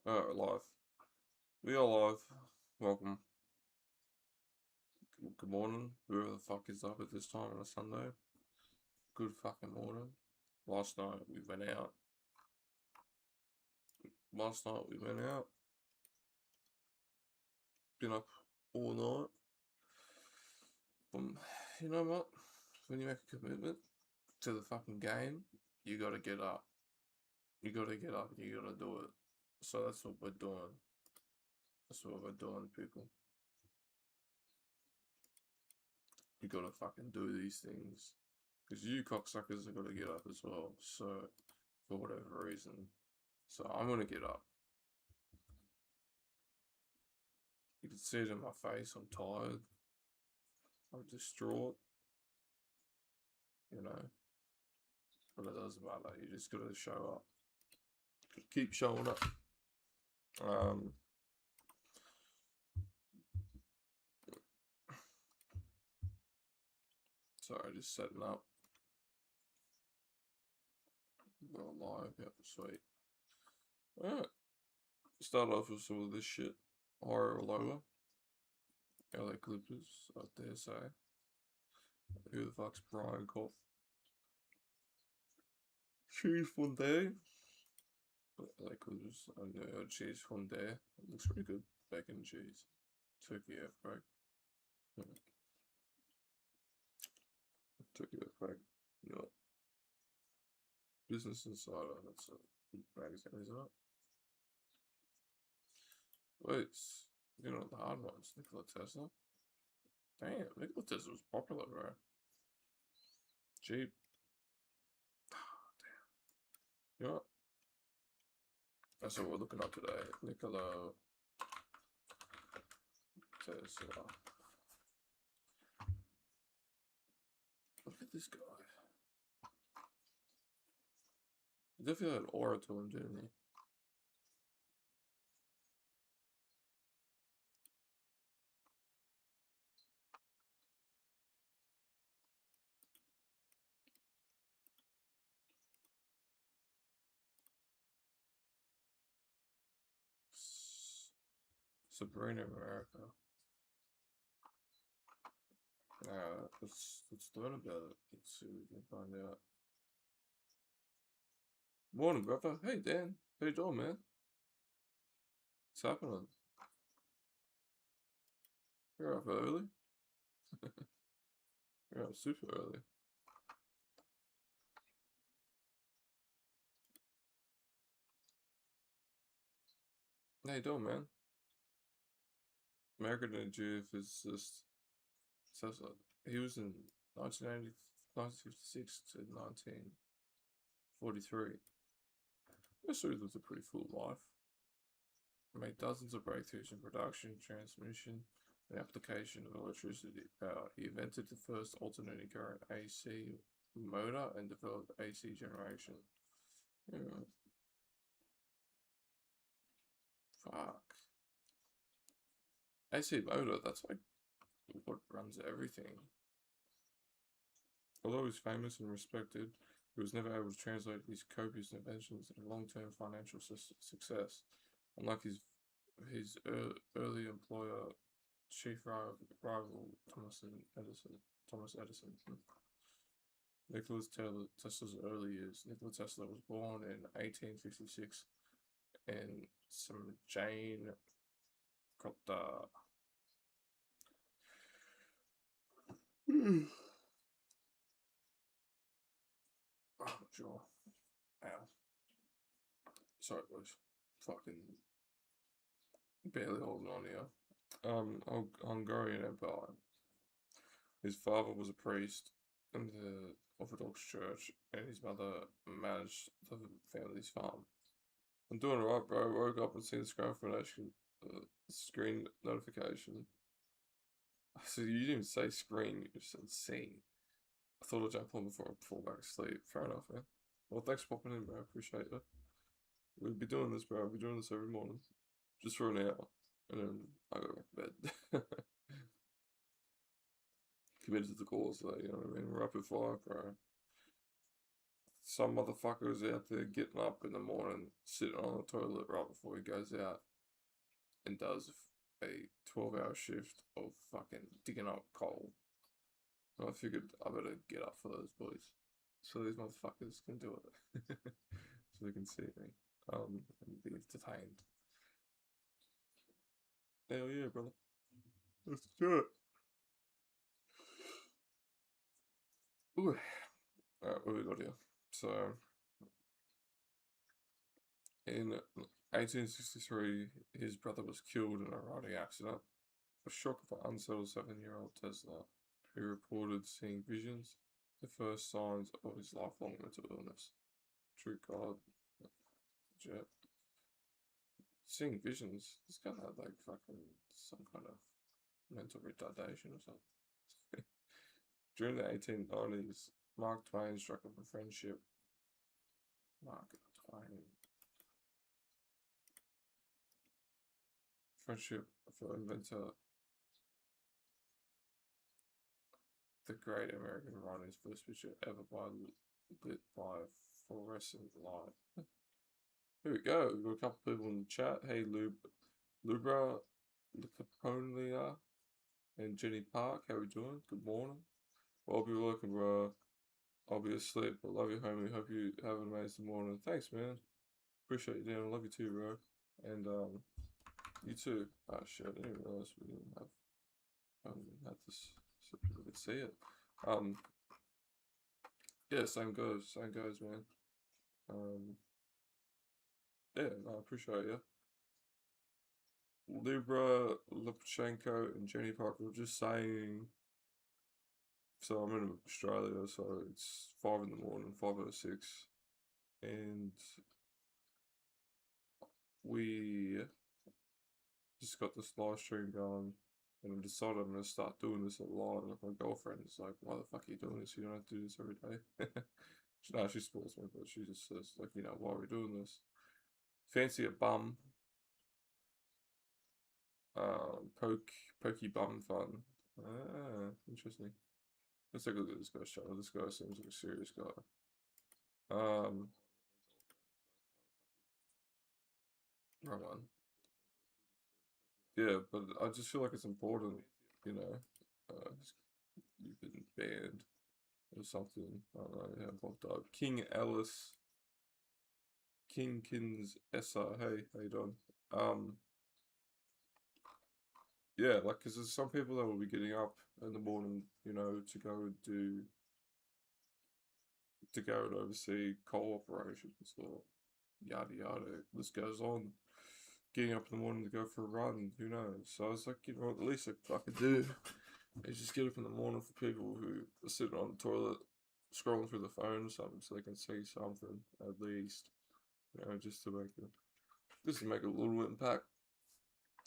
Alright, live. We are live. Welcome. Good morning. Whoever the fuck is up at this time on a Sunday. Good fucking morning. Last night we went out. Been up all night. You know what? When you make a commitment to the fucking game, you gotta get up. You gotta get up and you gotta do it. So that's what we're doing. That's what we're doing, people. You gotta fucking do these things. Because you cocksuckers are gonna get up as well. So, for whatever reason. So I'm gonna get up. You can see it in my face. I'm tired. I'm distraught. You know. But it doesn't matter. You just gotta show up. Keep showing up. Sorry, just setting up. Go live. Yep, sweet. Alright. Start off with some of this shit. Higher or lower? LA Clippers, I dare say. Who the fuck's Brian Koff? Cheese Fondue. LA Clippers, I know cheese fondue. Looks pretty good. Bacon and cheese. Turkey airfryer. Turkey airfryer. You know, Business Insider. That's a magazine, isn't it? Wait, you know the hard ones. Nikola Tesla. Damn, Nikola Tesla was popular, bro. Cheap. Damn. You know what? That's what we're looking up today. Nikola Tesla. Look at this guy. He definitely had an aura to him, didn't he? Sabrina America. Let's learn about it. Let's see what we can find out. Morning, brother. Hey, Dan. How you doing, man? What's happening? You're up early? You're up super early. How you doing, man? American geophysicist says that he was in 1956 to 1943. This dude lived a pretty full life. Made dozens of breakthroughs in production, transmission, and application of electricity power. He invented the first alternating current AC motor and developed AC generation. Yeah. Fuck. AC motor, that's like what runs everything. Although he's famous and respected, he was never able to translate his copious inventions into long-term financial success. Unlike his early employer, chief rival Thomas Edison. Nikola Tesla's early years. Nikola Tesla was born in 1856 in some Jane Cotta. Oh, sure. Ow. Sorry, boys. Fucking barely holding on here. Hungarian Empire. His father was a priest in the Orthodox Church, and his mother managed the family's farm. I'm doing alright, bro. Woke up and seen the screen notification. So you didn't even say screen, you just said scene. I thought I'd jump on before I fall back asleep. Fair enough, man. Well, thanks for popping in, bro. I appreciate it. We'll be doing this, bro. We'll be doing this every morning. Just for an hour. And then I go back to bed. Committed to the cause, though, you know what I mean? We're up at 5, bro. some motherfuckers out there getting up in the morning, sitting on the toilet right before he goes out and does a 12-hour shift of fucking digging up coal. And I figured I better get up for those boys, so these motherfuckers can do it, so they can see me, and be entertained. Hell yeah, brother. Let's do it. Ooh. Alright, what we got here? So, in 1863, his brother was killed in a riding accident. A shock for unsettled 7-year-old Tesla, who reported seeing visions, the first signs of his lifelong mental illness. True God. Jet. Seeing visions? This guy had like fucking some kind of mental retardation or something. During the 1890s, Mark Twain struck up a friendship. Mark Twain. Friendship for inventor, the great American writer's first picture ever lit by fluorescent light. Here we go. We've got a couple people in the chat. Hey, Lubra, Caponia, and Jenny Park. How we doing? Good morning. Well, I'll be working, bro. I'll be asleep. I love you, homie. Hope you have an amazing morning. Thanks, man. Appreciate you, Dan. I love you too, bro. And you too. Oh shit! I didn't realize we didn't have this so people could see it. Yeah, same goes, man. Yeah, no, I appreciate you. Libra, Lipchenko, and Jenny Parker were just saying. So I'm in Australia, so it's 5 in the morning, 5:06, and we just got this live stream going, and I decided I'm gonna start doing this a lot. With my girlfriend is like, "Why the fuck are you doing this? You don't have to do this every day." No, she supports me, but she just says like, "Why are we doing this? Fancy a bum? Pokey bum fun. Ah, interesting. Let's take a look at this guy's channel. This guy seems like a serious guy. Wrong one. Yeah, but I just feel like it's important, you know. You've been banned or something. I don't know how popped up. King Ellis, Kingkins SR. Hey, how you doing? Yeah, like, because there's some people that will be getting up in the morning, to go and oversee coal operations or yada yada. This goes on. Getting up in the morning to go for a run, who knows? So I was like, at least I could do is just get up in the morning for people who are sitting on the toilet, scrolling through the phone or something, so they can see something at least, just to make a little impact.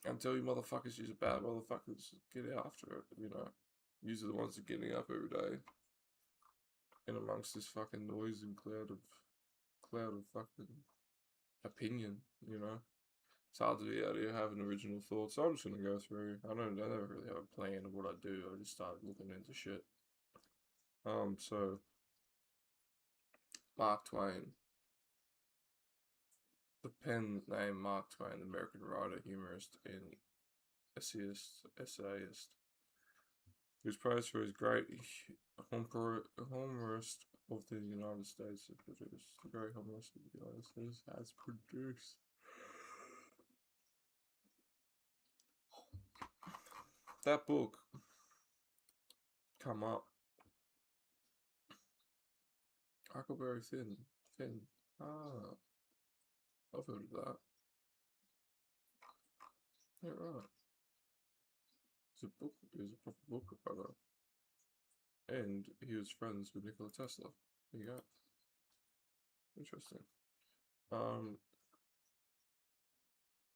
And tell you motherfuckers, you're bad motherfuckers, get after it, These are the ones that are getting up every day. And amongst this fucking noise and cloud of fucking opinion, It's hard to be out here having original thoughts. So I'm just gonna go through. I never really have a plan of what I do. I just start looking into shit. So Mark Twain. The pen name Mark Twain, American writer, humorist, and essayist. He was praised for his great humorist of the United States has produced. The great humorist of the United States has produced. That book come up. Huckleberry Finn. Ah, I've heard of that. Yeah, right. It's a book. He was a proper book writer. And he was friends with Nikola Tesla. There you go. Interesting.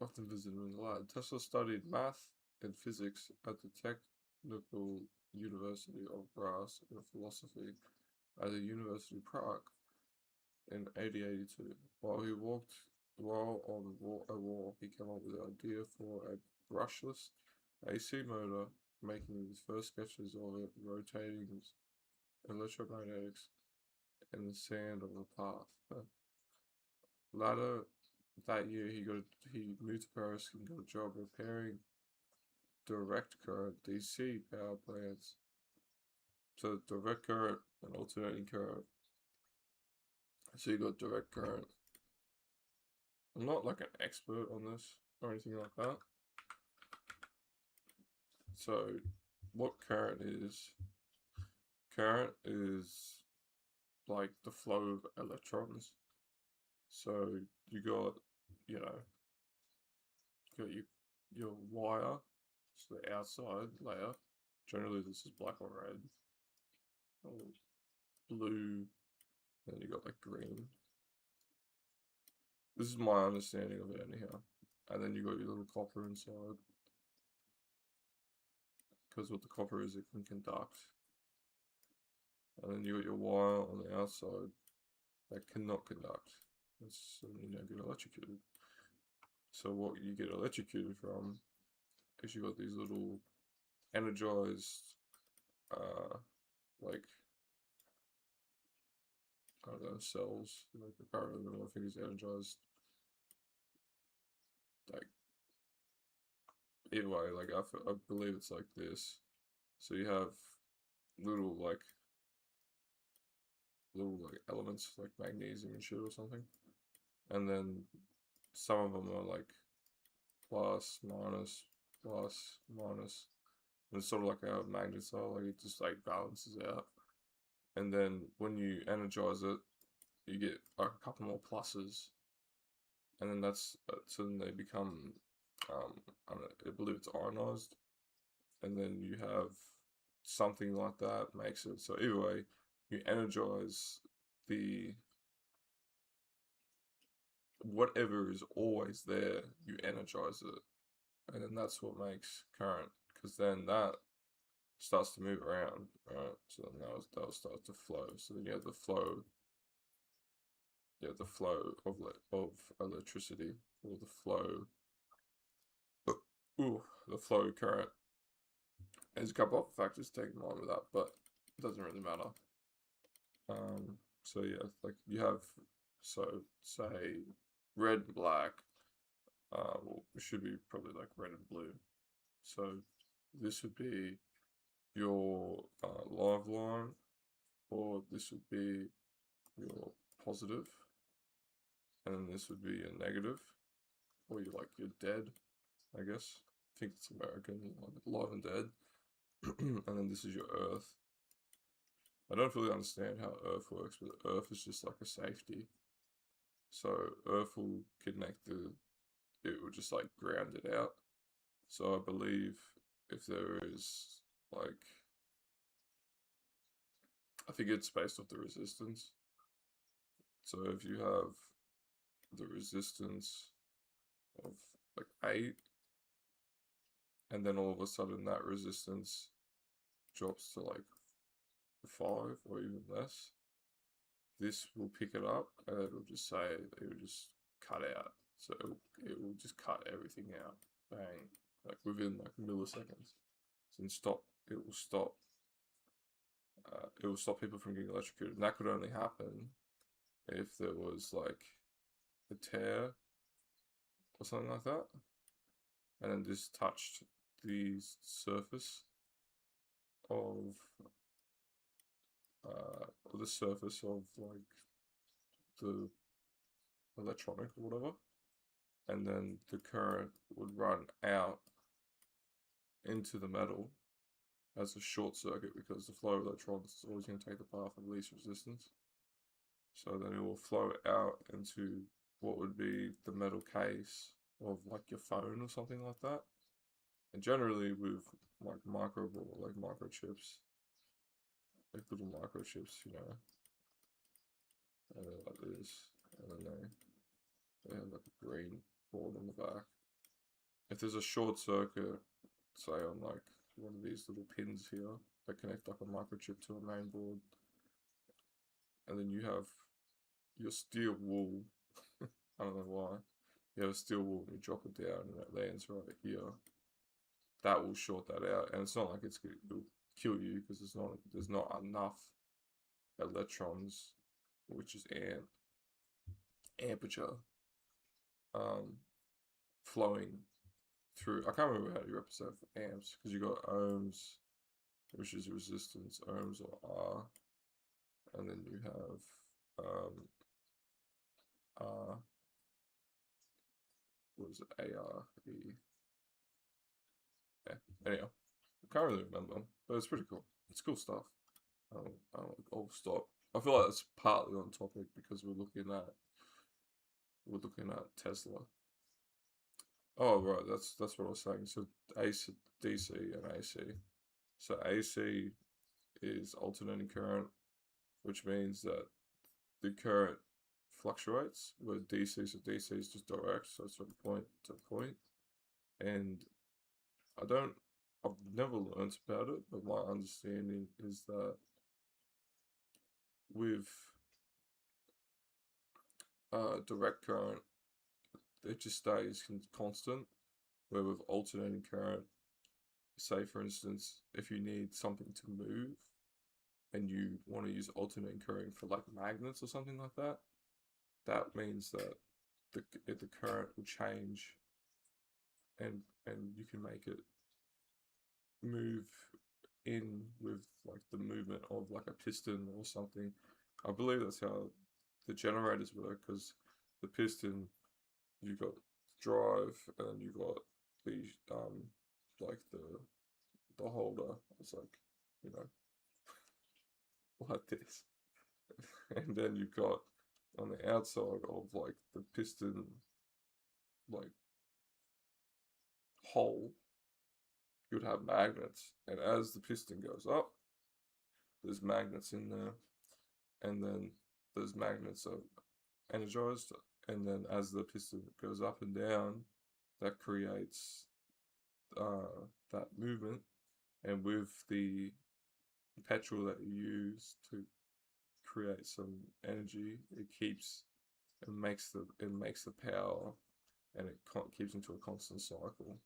Often visited in the lab. Tesla studied math and physics at the Technical University of Graz and philosophy at the University of Prague in 1882. While on a wall, he came up with the idea for a brushless AC motor, making his first sketches of it rotating electromagnetics. in the sand of the path. But later that year, he moved to Paris and got a job repairing direct current DC power plants. So direct current and alternating current. So you got direct current. I'm not like an expert on this or anything like that. So what current is like the flow of electrons. So you got, you know, you got your wire, so the outside layer. Generally this is black or red. Or blue, and you got like green. This is my understanding of it anyhow. And then you got your little copper inside. Because what the copper is, it can conduct. And then you got your wire on the outside that cannot conduct. That's, you know, get electrocuted. So what you get electrocuted from is you got these little energized, like, I don't know, cells. Like, I can't really remember, I think it's energized. Like, either way, like, I believe it's like this. So you have little like elements like magnesium and shit or something, and then some of them are like plus minus plus minus, and it's sort of like how magnets are, like it just like balances out. And then when you energize it, you get like a couple more pluses, and then that's so then they become I don't know, I believe it's ionized, and then you have something like that makes it. So either way, you energize the whatever is always there, you energize it, and then that's what makes current, because then that starts to move around, right? So then that'll start to flow. So then you have the flow, of electricity, or the flow, the flow current. There's a couple of factors to take in mind with that, but it doesn't really matter. So yeah, like you have, so say red and black, well, it should be probably like red and blue. So this would be your live line, or this would be your positive, and then this would be your negative, or you're dead, I guess. I think it's American, like live and dead. And then this is your Earth. I don't really understand how Earth works, but Earth is just like a safety. So Earth will connect it will just like ground it out. So I believe if there is like, I think it's based off the resistance. So if you have the resistance of like 8, and then all of a sudden that resistance drops to like 5 or even less, this will pick it up and it'll just say, it will just cut out. So it will just cut everything out, bang, like within like milliseconds. So it will stop. It will stop people from getting electrocuted, and that could only happen if there was like a tear or something like that, and then this touched the surface of like the electronic or whatever, and then the current would run out into the metal as a short circuit, because the flow of electrons is always going to take the path of least resistance. So then it will flow out into what would be the metal case of like your phone or something like that. And generally with like microchips, like little microchips, you know, and they're like this, and then they have like a green board on the back. If there's a short circuit, say on like one of these little pins here that connect like a microchip to a main board, and then you have your steel wool, I don't know why, you have a steel wool and you drop it down and it lands right here, that will short that out. And it's not like it'll kill you, because there's not enough electrons which is amperature, flowing through. I can't remember how you represent for amps, because you got ohms, which is resistance, ohms or R, and then you have R, what is it, AR, E. Yeah, anyhow, I can't really remember, but it's pretty cool. It's cool stuff. I'll stop. I feel like that's partly on topic because we're looking at Tesla. Oh right, that's what I was saying. So AC, DC, and AC. So AC is alternating current, which means that the current fluctuates. Where DC, so DC is just direct, so it's from point to point. And I've never learnt about it, but my understanding is that with direct current, it just stays constant. Where with alternating current, say for instance, if you need something to move and you want to use alternating current for like magnets or something like that, that means that the current will change, and you can make it move in with like the movement of like a piston or something. I believe that's how the generators work, because the piston, you got drive and you got the like the holder. It's like, you know, like this. And then you've got on the outside of like the piston like hole, you'd have magnets, and as the piston goes up, there's magnets in there, and then those magnets are energized, and then as the piston goes up and down, that creates that movement. And with the petrol that you use to create some energy, it makes the power, and it keeps into a constant cycle.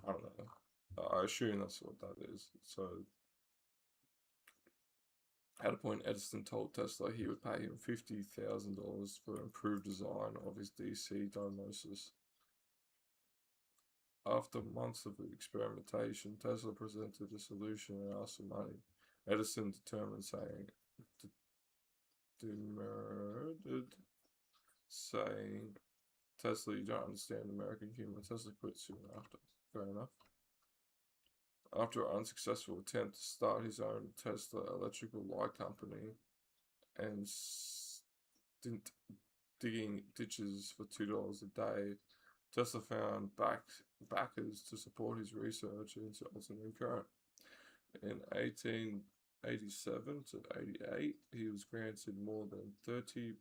I don't know. I assume that's what that is. So, at a point, Edison told Tesla he would pay him $50,000 for improved design of his DC dynamosis. After months of experimentation, Tesla presented a solution and asked for money. Edison determined, saying, Tesla, you don't understand American humor. Tesla quit soon after. Fair enough. After an unsuccessful attempt to start his own Tesla electrical light company and digging ditches for $2 a day, Tesla found backers to support his research into alternating current. In 1887 to 88, he was granted more than 30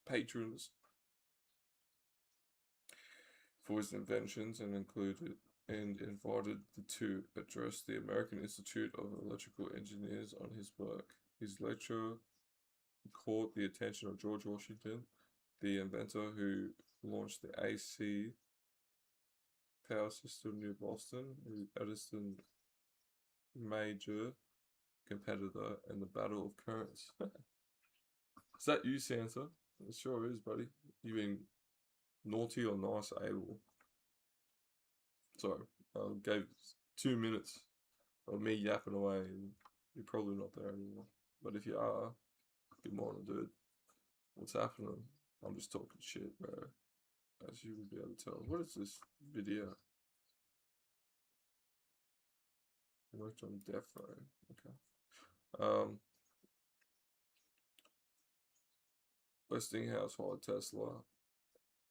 patrons for his inventions, and invited to address the American Institute of Electrical Engineers on his work. His lecture caught the attention of George Washington, the inventor who launched the AC power system near Boston, Edison major competitor in the Battle of Currents. Is that you, Santa? It sure is, buddy. You being naughty or nice, able? Sorry, I gave 2 minutes of me yapping away, and you're probably not there anymore. But if you are, good morning, dude. What's happening? I'm just talking shit, bro. As you would be able to tell. What is this video? I worked on Death Row. Okay. Westinghouse hired Tesla,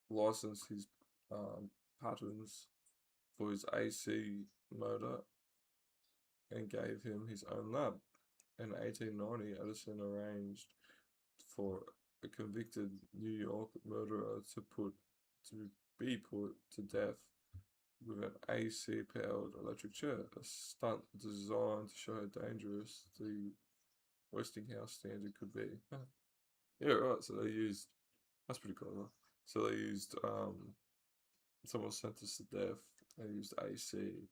licensed his patents for his AC motor, and gave him his own lab. In 1890, Edison arranged for a convicted New York murderer to be put to death with an AC-powered electric chair, a stunt designed to show how dangerous the Westinghouse standard could be. Yeah, right. So they used, that's pretty clever. So they used someone was sentenced to death. They used AC,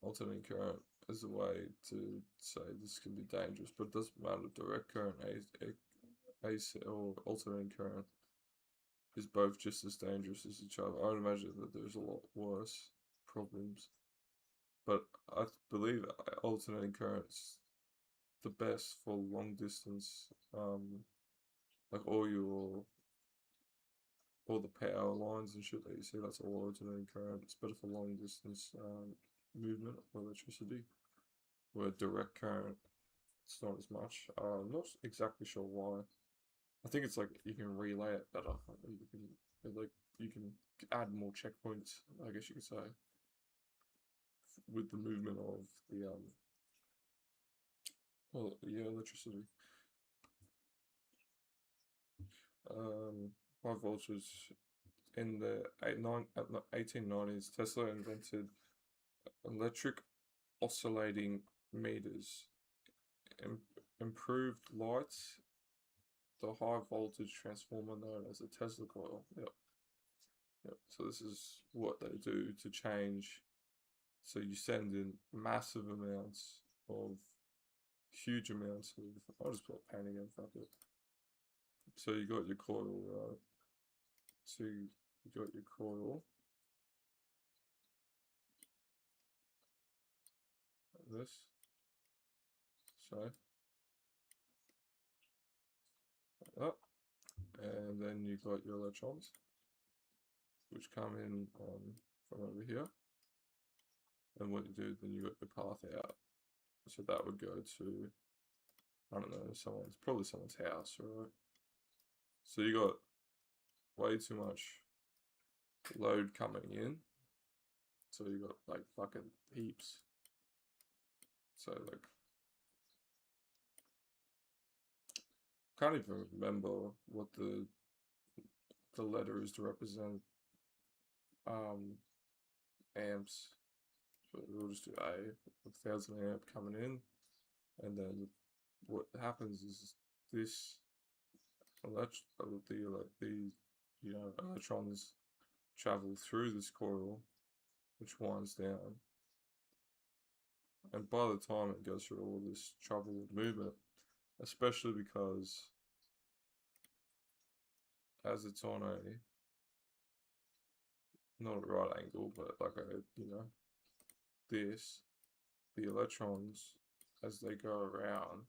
alternating current, as a way to say this can be dangerous, but it doesn't matter. Direct current, AC, or alternating current is both just as dangerous as each other. I would imagine that there's a lot worse problems, but I believe alternating current's the best for long distance, like all the power lines and shit that you see. That's all alternating current. It's better for long distance movement of electricity. Where direct current, it's not as much. I'm not exactly sure why. I think it's like you can relay it better. You can add more checkpoints, I guess you could say, with the movement of the electricity. High voltage in the 1890s, Tesla invented electric oscillating meters, improved lights, the high voltage transformer known as a Tesla coil. Yep. Yep. So this is what they do to change. So you send in massive amounts of, huge amounts of, I'll just put pain again, fuck it. So you got your coil, right? So you got your coil. Like this. So, like that. And then you got your electrons, which come in from over here. And what you do, then you got your path out. So that would go to, I don't know, probably someone's house, right? So you got way too much load coming in. So you got like fucking heaps. So like, can't even remember what the letter is to represent amps. So we'll just do A, 1000 amp coming in, and then what happens is this electrons travel through this coil, which winds down, and by the time it goes through all this troubled movement, especially because as it's on a not a right angle, but like the electrons, as they go around,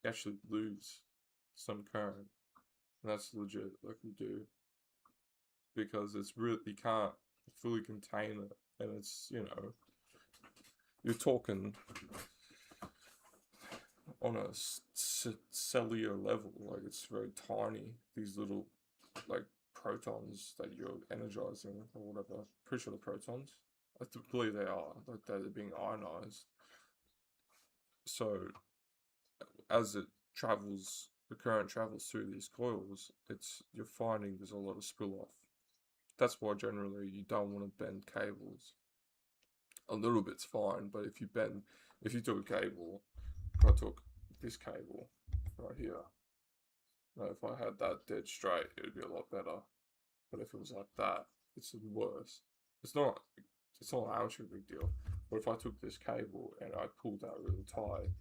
actually lose some current. And that's legit, like you do, because it's really, you can't fully contain it, and it's, you're talking on a cellular level, like it's very tiny, these little like protons that you're energizing or whatever. Pretty sure the protons, I believe they are, like they're being ionized. So as it travels, the current travels through these coils, you're finding there's a lot of spill off. That's why generally you don't want to bend cables. A little bit's fine, but if you took a cable, if I took this cable right here, if I had that dead straight, it would be a lot better. But if it was like that, it's worse. It's not actually a big deal. But if I took this cable and I pulled that really tight,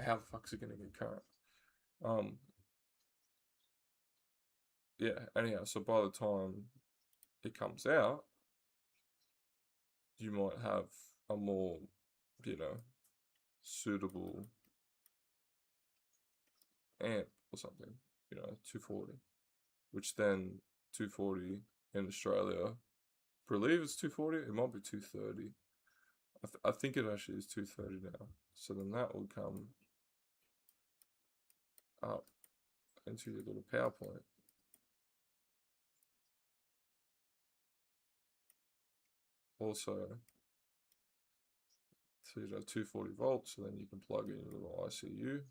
how the fuck's it gonna get current? Yeah, anyhow, so by the time it comes out, you might have a more, suitable amp or something, 240, which then 240 in Australia, I believe it's 240, it might be 230. I think it actually is 230 now. So then that will come up into your little PowerPoint. Also, so you have 240 volts, so then you can plug in your little ICU.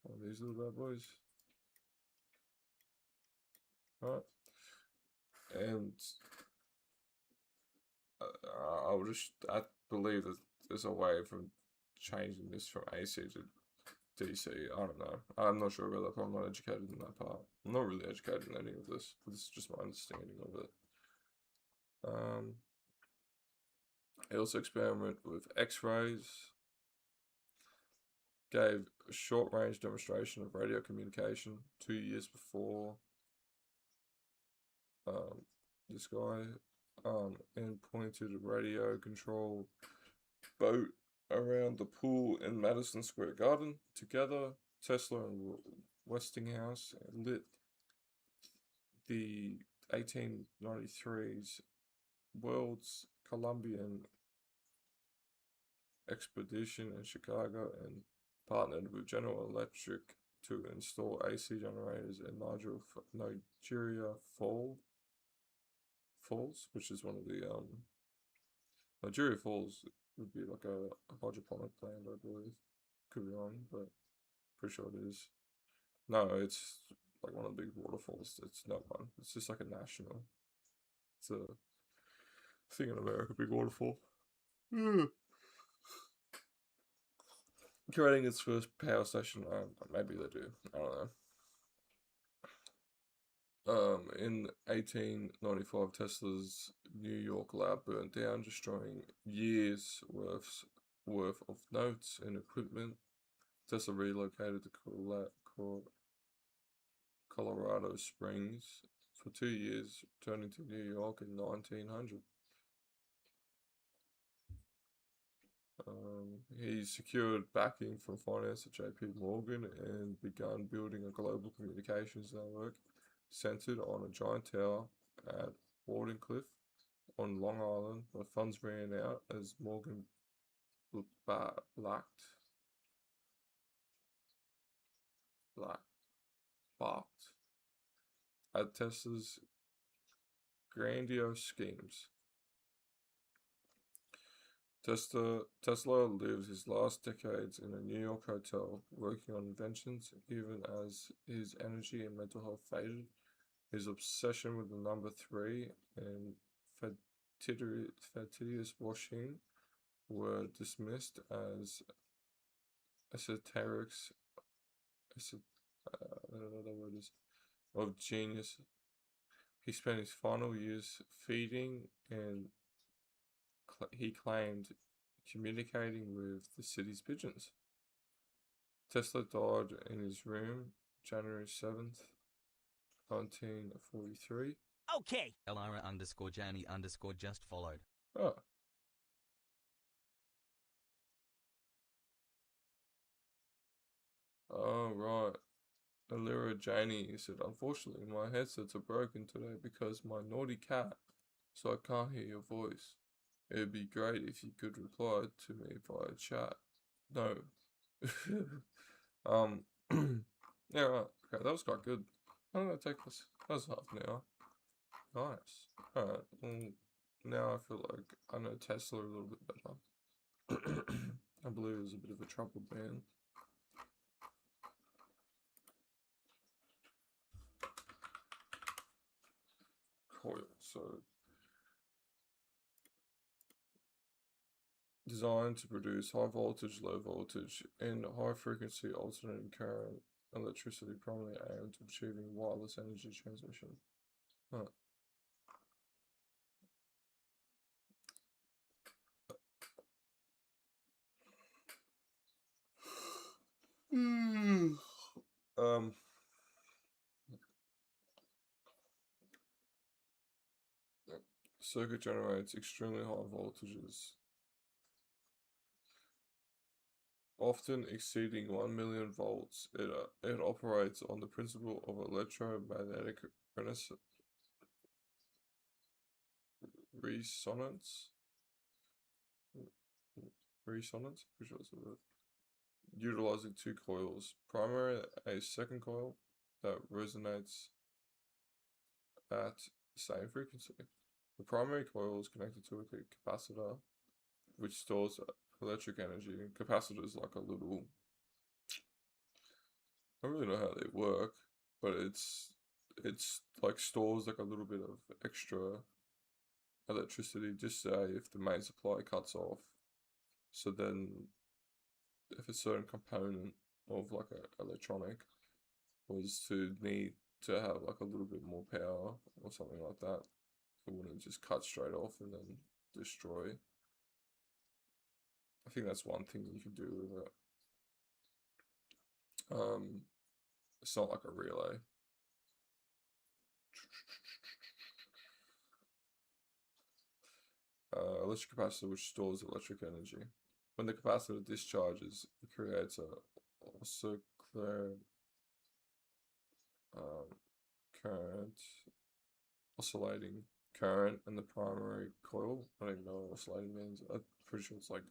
One of these little bad boys. Alright. And I believe that there's a way from changing this from AC to DC. I don't know. I'm not sure about that part. I'm not educated in that part. I'm not really educated in any of this, but this is just my understanding of it. Um, he also experimented with X-rays, gave a short-range demonstration of radio communication 2 years before this guy, and pointed to the radio control boat around the pool in Madison Square Garden. Together, Tesla and Westinghouse lit the 1893's World's Columbian Expedition in Chicago and partnered with General Electric to install AC generators in Nigeria Falls, which is one of the Nigeria Falls would be like a hydroponic plant, I believe. Could be wrong, but pretty sure it is. No, it's like one of the big waterfalls. It's not one. It's just like a national. It's a thing in America, big waterfall. Creating its first power station. Maybe they do. I don't know. In 1895, Tesla's New York lab burnt down, destroying years worth of notes and equipment. Tesla relocated to Colorado Springs for 2 years, returning to New York in 1900. He secured backing from finance at JP Morgan and began building a global communications network centered on a giant tower at Wardenclyffe on Long Island, but funds ran out as Morgan balked at Tesla's grandiose schemes. Tesla lived his last decades in a New York hotel, working on inventions, even as his energy and mental health faded. His obsession with the number 3 and fastidious washing were dismissed as esoterics. I don't know what the word is. Of genius. He spent his final years feeding and he claimed communicating with the city's pigeons. Tesla died in his room January 7th, 1943. Okay. Elira_Jani_ just followed. Oh. Oh, right. Elira Janie said, unfortunately, my headsets are broken today because my naughty cat, so I can't hear your voice. It would be great if you could reply to me via chat. No. Yeah, right. Okay, that was quite good. How did that take us? That was half an hour. Nice. Alright, well, now I feel like I know Tesla a little bit better. I believe it was a bit of a troubled man. Coil. So, designed to produce high voltage, low voltage, and high frequency alternating current electricity, primarily aimed at achieving wireless energy transmission. Huh. Circuit generates extremely high voltages, often exceeding 1 million volts. It operates on the principle of electromagnetic resonance. Resonance? Pretty sure that's the word. Utilizing 2 coils. Primary, a second coil that resonates at the same frequency. The primary coil is connected to a capacitor, which stores electric energy. Capacitor is like a little, I don't really know how they work, but it's like stores like a little bit of extra electricity, just say if the main supply cuts off. So then if a certain component of like a electronic was to need to have like a little bit more power or something like that, it wouldn't just cut straight off and then destroy. I think that's one thing you can do with it. It's not like a relay. Electric capacitor which stores electric energy. When the capacitor discharges, it creates a circular current, oscillating current in the primary coil. I don't even know what oscillating means. I'm pretty sure it's like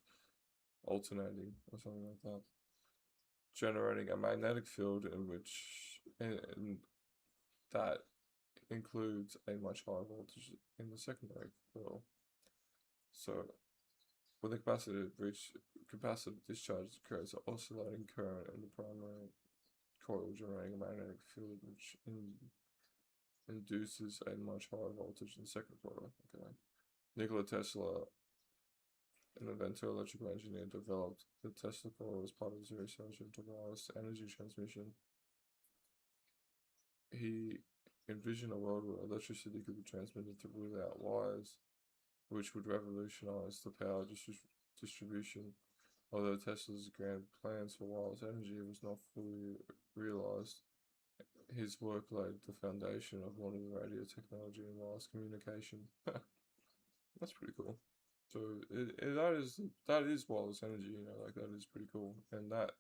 alternating or something like that. Generating a magnetic field in which that includes a much higher voltage in the secondary coil. So when the capacitor discharges, it creates an oscillating current in the primary coil, generating a magnetic field which induces a much higher voltage in the second coil. Okay. Nikola Tesla, an inventor, electrical engineer, developed the Tesla coil as part of his research into wireless energy transmission. He envisioned a world where electricity could be transmitted without wires, which would revolutionize the power distribution. Although Tesla's grand plans for wireless energy was not fully realized, his work laid the foundation of modern radio technology and wireless communication. That's pretty cool. So that is wireless energy, you know, like that is pretty cool. And that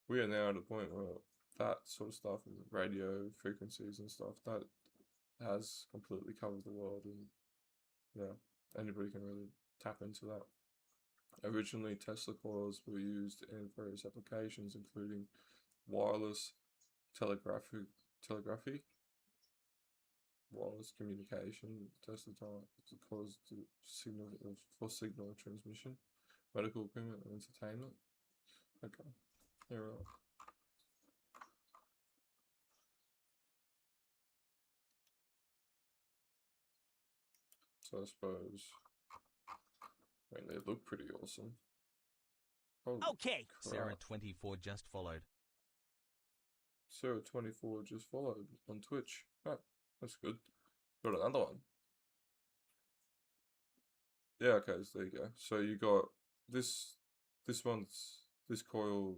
we are now at a point where that sort of stuff and radio frequencies and stuff that has completely covered the world, and yeah, anybody can really tap into that. Originally, Tesla coils were used in various applications, including wireless telegraphy, wireless communication, Tesla coils for signal transmission, medical equipment, and entertainment. Okay, here we are. So I suppose, I mean, they look pretty awesome. Holy Okay. crap. Sarah24 just followed. Sarah24 just followed on Twitch. Oh, that's good. Got another one. Yeah, okay, so there you go. So you got this coil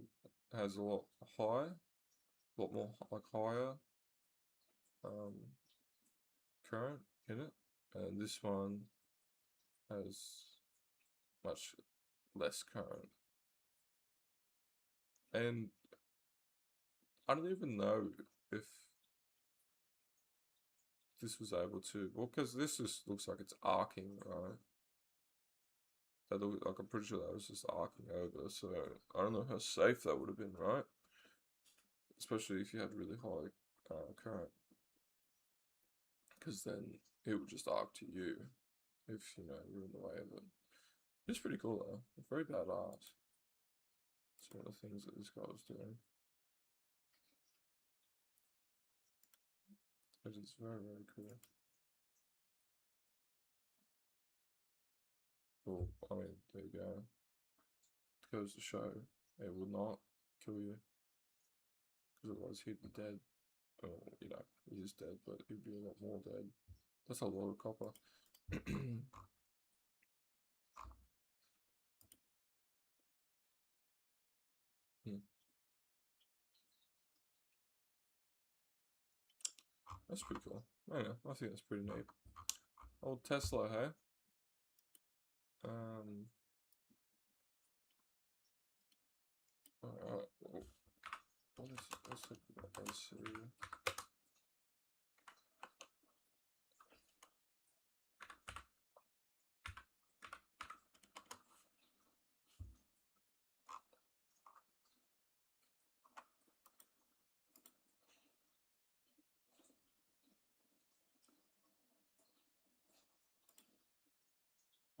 has a lot more like higher current in it, and this one has much less current. And I don't even know if this was able to, well, because this just looks like it's arcing, right? That look, like, I'm pretty sure that was just arcing over, so I don't know how safe that would have been, right? Especially if you had really high current, because then it would just arc to you if, you know, you're in the way of it. It's pretty cool though. Very bad art. Some of the things that this guy was doing. It is very, very cool. Well, I mean, there you go. It goes to show it will not kill you, because otherwise he'd be dead. Well, you know, he is dead, but he'd be a lot more dead. That's a lot of copper. That's pretty cool. Oh yeah, I think that's pretty neat. Old Tesla, hey? Alright, let's see.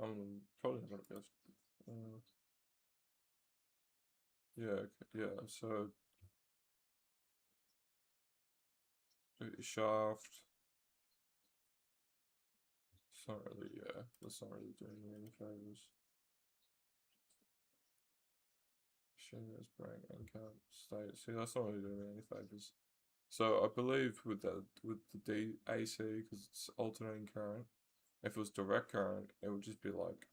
I'm probably not gonna guess. Yeah, so shaft. It's not really, yeah, that's not really doing me any favors. Shares, bring and cap state. See, that's not really doing me any favors. So I believe with the AC, because it's alternating current, If it was direct current, it would just be like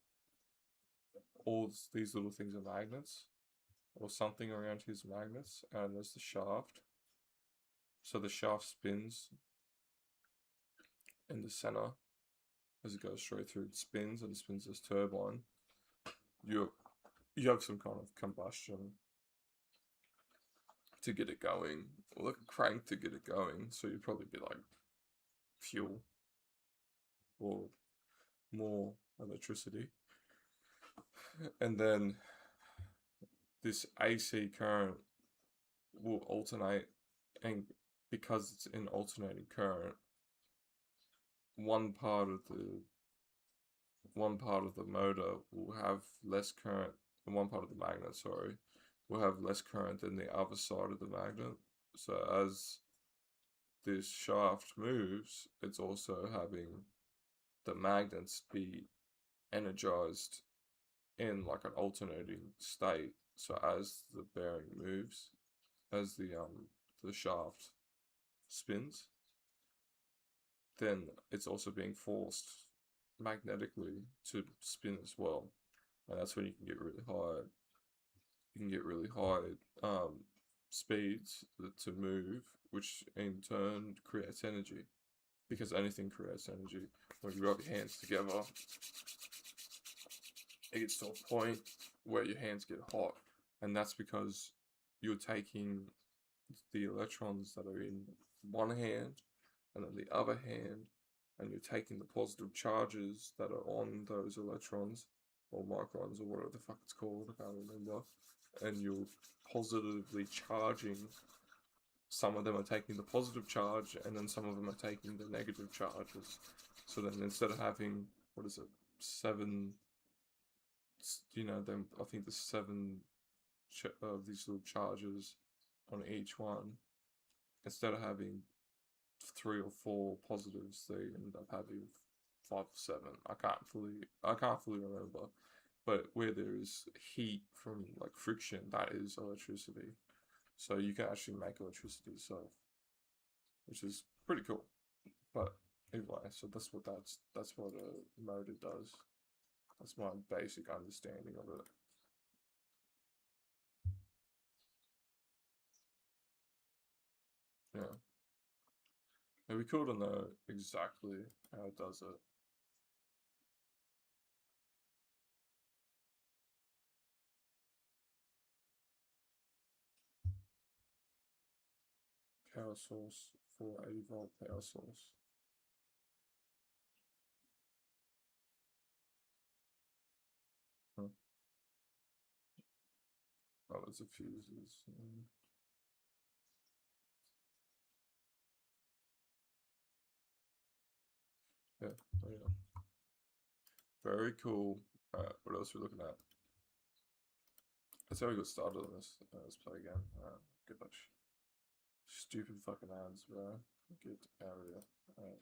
all these little things are magnets, or something around his magnets, and there's the shaft. So the shaft spins in the center as it goes straight through. It spins and it spins this turbine. You have some kind of combustion to get it going, or like a crank to get it going. So you'd probably be like fuel or more electricity, and then this AC current will alternate, and because it's in alternating current, one part of the motor will have less current, and one part of the magnet, sorry, will have less current than the other side of the magnet. So as this shaft moves, it's also having the magnets be energized in like an alternating state. So as the bearing moves, as the shaft spins, then it's also being forced magnetically to spin as well, and that's when you can get really high. You can get really high speeds to move, which in turn creates energy, because anything creates energy. When you rub your hands together, it gets to a point where your hands get hot, and that's because you're taking the electrons that are in one hand and then the other hand, and you're taking the positive charges that are on those electrons, or microns, or whatever the fuck it's called, I can't remember, and you're positively charging. Some of them are taking the positive charge, and then some of them are taking the negative charges. So then instead of having, what is it, 7, then I think there's 7 of these little charges on each one. Instead of having 3 or 4 positives, they end up having 5 or 7. I can't fully remember. But where there is heat from like friction, that is electricity. So you can actually make electricity yourself, which is pretty cool. But anyway, so that's what a motor does. That's my basic understanding of it. Yeah. It'd be cool to know exactly how it does it. Power source, 480-volt power source. Huh. Oh, there's a fuses. Yeah, oh yeah. Very cool. What else are we looking at? That's how we got started on this. Let's play again. Good much. Stupid fucking ads, bro. Get out of here. Alright.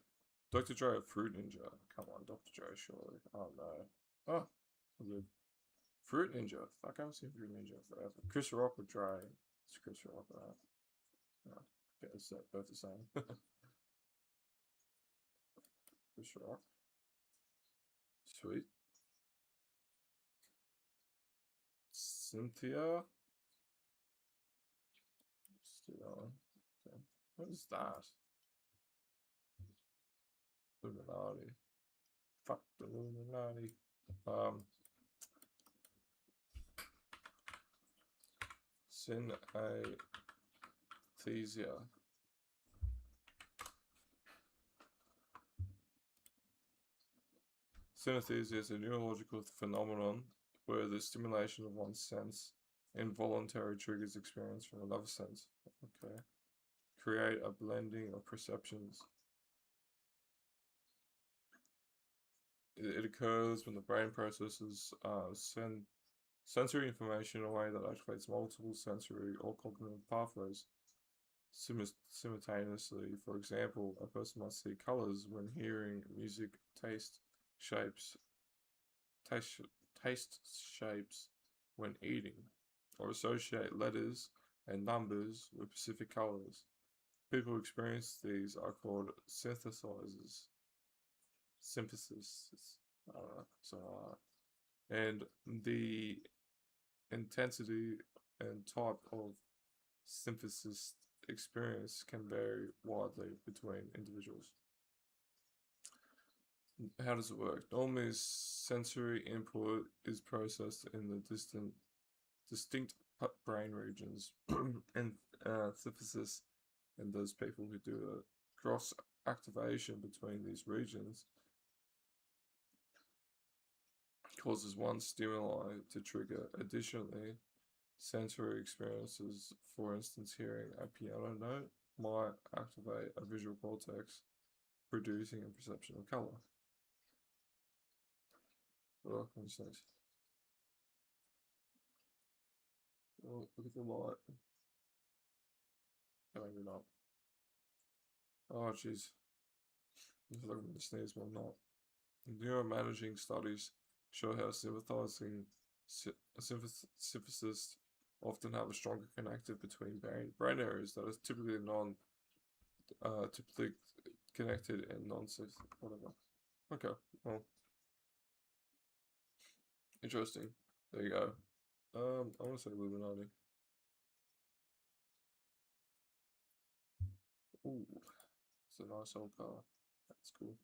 Dr. Dre, Fruit Ninja. Come on, Dr. Dre, surely. Oh no. Oh, good. Fruit Ninja. Fuck, I haven't seen Fruit Ninja forever. Chris Rock or Dre? It's Chris Rock, right? No. Okay, it's both the same. Chris Rock. Sweet. Cynthia. Still on. Okay. What is that? Illuminati. Fuck the Illuminati. Synesthesia. Synesthesia is a neurological phenomenon where the stimulation of one sense involuntary triggers experience from another sense. Okay. Create a blending of perceptions. It occurs when the brain processes sensory information in a way that activates multiple sensory or cognitive pathways simultaneously. For example, a person might see colors when hearing music, taste shapes when eating, or associate letters and numbers with specific colors. People who experience these are called synthesizers. synthesis. I don't know, something like that. And the intensity and type of synthesis experience can vary widely between individuals. How does it work? Normally, sensory input is processed in the distinct brain regions, and synthesis in those people who do a cross activation between these regions causes one stimuli to trigger additionally sensory experiences. For instance, hearing a piano note might activate a visual cortex, producing a perception of color. Oh, what's nice. Oh, look at the light. Maybe not. Oh, jeez. I feel like I'm going to sneeze, but I'm not. Neuromanaging studies show how sympathizing synthesis often have a stronger connective between brain areas that is typically typically connected and whatever. Okay, well, interesting. There you go. I want to say Illuminati. Ooh, it's a nice old car. That's cool.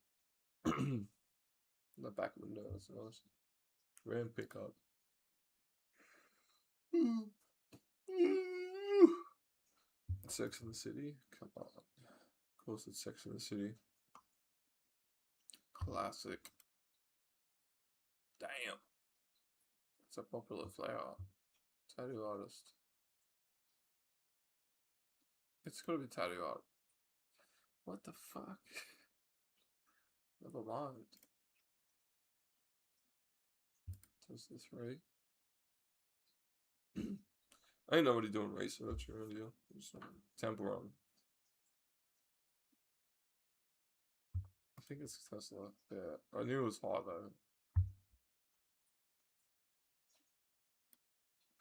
The back window, that's nice. Ram pickup. Sex in the City? Come on. Of course it's Sex in the City. Classic. Damn. It's a popular flower. Tattoo artist. It's gotta be tattoo art. What the fuck? Never mind. Just this right. I ain't nobody doing research earlier. Just temporal. I think it's Tesla. Yeah, I knew it was high though.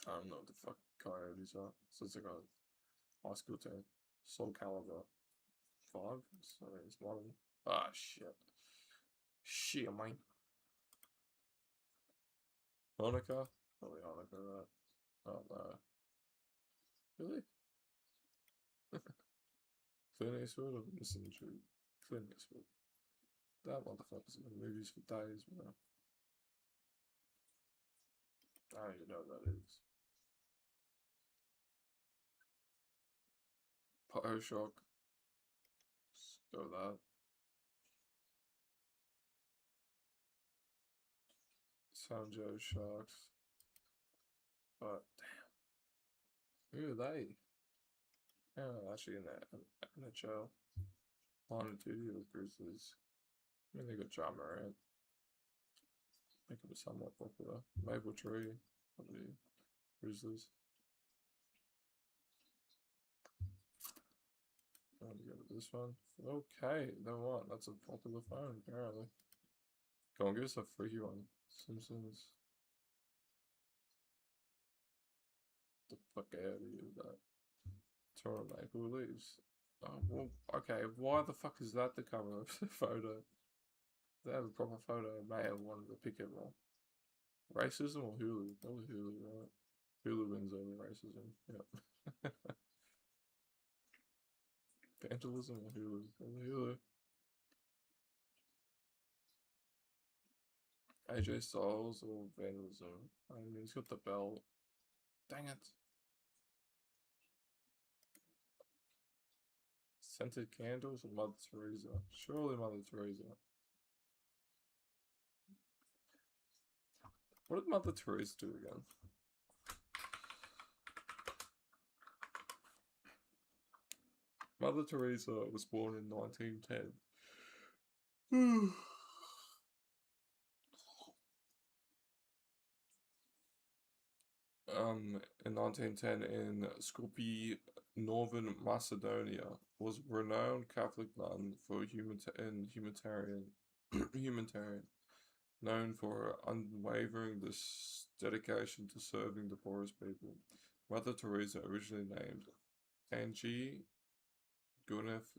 I don't know what the fuck coyotes are. So it's like a high school team. Soul Calibur 5. So it's modern. Ah, shit. Shit, man. Hanukkah? Probably Hanukkah, right? Oh, no. Really? Clint Eastwood? I'm missing the truth. Clint Eastwood. That motherfucker's in the movies for days, bro. I don't even know what that is. Bioshock. Let's go with that. Sanjo Sharks. But damn. Who are they? Oh, actually in that NHL. Line of Duty or Grizzlies. I mean they got John Morant. Make it somewhat popular. Maple Tree. Probably Grizzlies. I'm gonna go to this one. Okay, then what? That's a popular phone, apparently. Go on, give us a freaky one. Simpsons. The fuck out of here with that. Toronto Maple Leafs. Oh, well, okay, why the fuck is that the cover of the photo? If they have a proper photo, I may have wanted to pick it wrong. Racism or Hulu? Probably Hulu, right? Hulu wins over racism. Yep. Vandalism or Hulu? Probably Hulu. AJ Styles or vandalism? I mean, he's got the belt. Dang it. Scented candles or Mother Teresa? Surely Mother Teresa. What did Mother Teresa do again? Mother Teresa was born in 1910. In 1910 in Skopje, Northern Macedonia, was a renowned Catholic nun for humanitarian, known for her unwavering dedication to serving the poorest people. Mother Teresa, originally named Angie Guneth,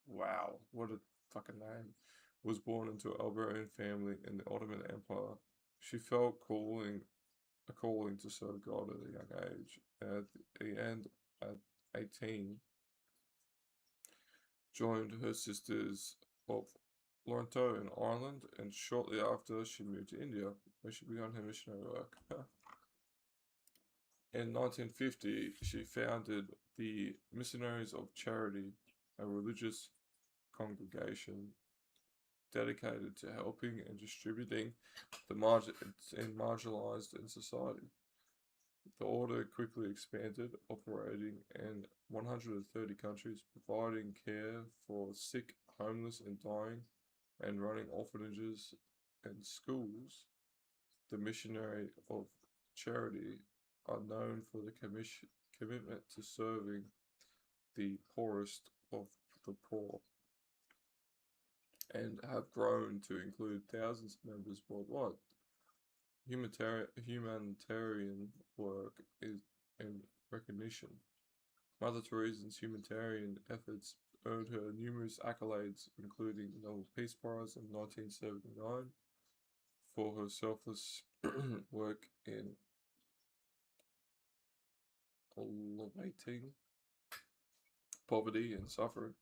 wow, what a fucking name, was born into an Albanian family in the Ottoman Empire. She felt a calling to serve God at a young age. At the end, at 18, joined her sisters of Laurento in Ireland, and shortly after she moved to India, where she began her missionary work. In 1950, she founded the Missionaries of Charity, a religious congregation dedicated to helping and distributing the marginalized in society. The order quickly expanded, operating in 130 countries, providing care for sick, homeless, and dying, and running orphanages and schools. The Missionary of Charity are known for the commitment to serving the poorest of the poor, and have grown to include thousands of members worldwide. Humanitarian work is in recognition. Mother Teresa's humanitarian efforts earned her numerous accolades, including the Nobel Peace Prize in 1979 for her selfless work in alleviating poverty and suffering.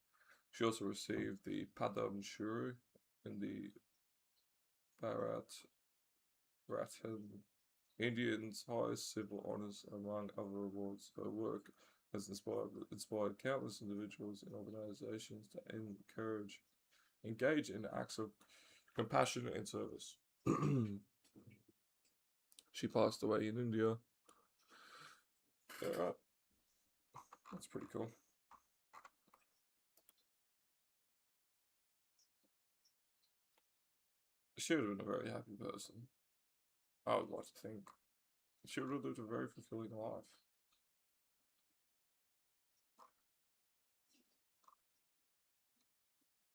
She also received the Padam Shri and the Bharat Ratna, India's highest civil honors, among other awards. Her work has inspired countless individuals and organizations to engage in acts of compassion and service. She passed away in India. That's pretty cool. She would have been a very happy person. I would like to think. She would have lived a very fulfilling life.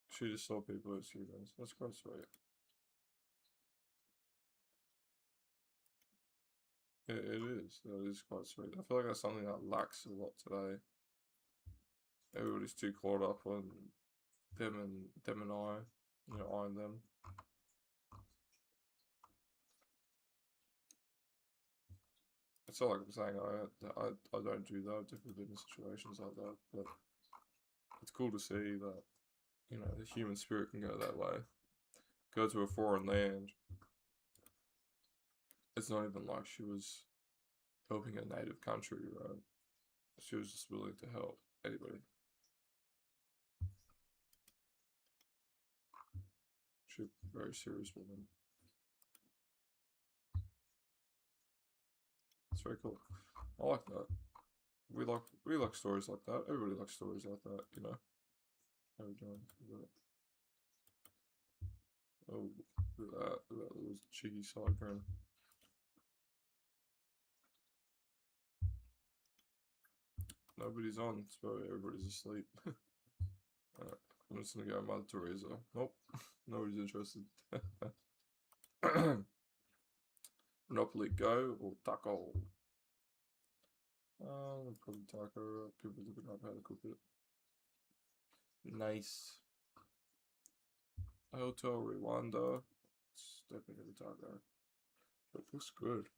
She just saw people as humans. That's quite sweet. It is. That is quite sweet. I feel like that's something that lacks a lot today. Everybody's too caught up on them and I, I and them. It's not like I'm saying I don't do that. I've definitely been in situations like that, but it's cool to see that the human spirit can go that way. Go to a foreign land. It's not even like she was helping a native country, right? She was just willing to help anybody. She's a very serious woman. It's very cool. I like that. We like stories like that. Everybody likes stories like that, How we doing? Oh, look at that. Look at that little cheeky side grin. Nobody's on, so everybody's asleep. Alright, I'm just gonna go Mother Teresa. Nope, nobody's interested. Monopoly Go or Taco? Probably Taco. People looking up how to cook it. Nice. Hotel Rwanda. It's definitely the Taco. But it looks good.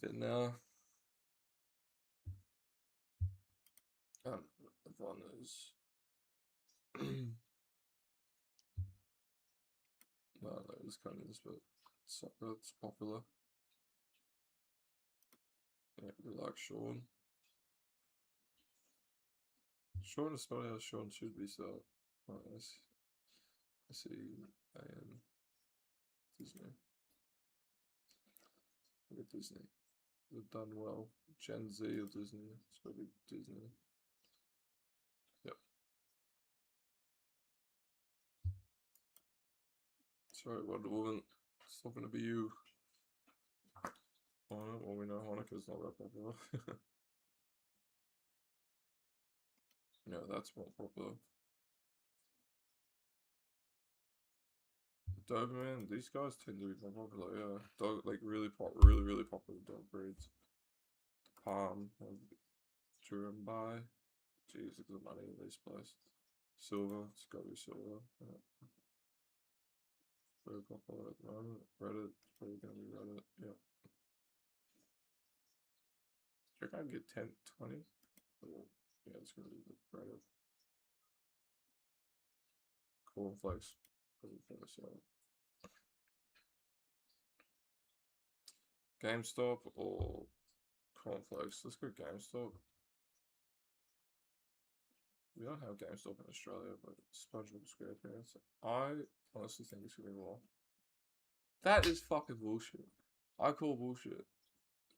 Vietnam. One is. No, it's kind of this, but it's popular. Yeah, we like Sean. Sean is spelled how Sean should be spelled. Right, let's see. And Disney. Look at Disney. They've done well. Gen Z or Disney. It's probably Disney. Yep. Sorry, Wonder Woman. It's not gonna be you. Oh, well, we know Hanukkah's not that popular. No, that's more popular. Doberman, these guys tend to be more popular, yeah. Dog, like really popular dog breeds. The Palm, Jerembai. Jeez, look at the money in this place. Silver, it's gotta be silver. Yeah. Very popular at the moment. Reddit, probably gonna be Reddit. Yeah. Do you reckon I can get 10, 20? Oh, yeah, it's gonna be Reddit. Cornflakes. Probably for the sale. GameStop or cornflakes? Let's go GameStop. We don't have GameStop in Australia, but SpongeBob SquarePants. I honestly think it's gonna be more. That is fucking bullshit. I call bullshit.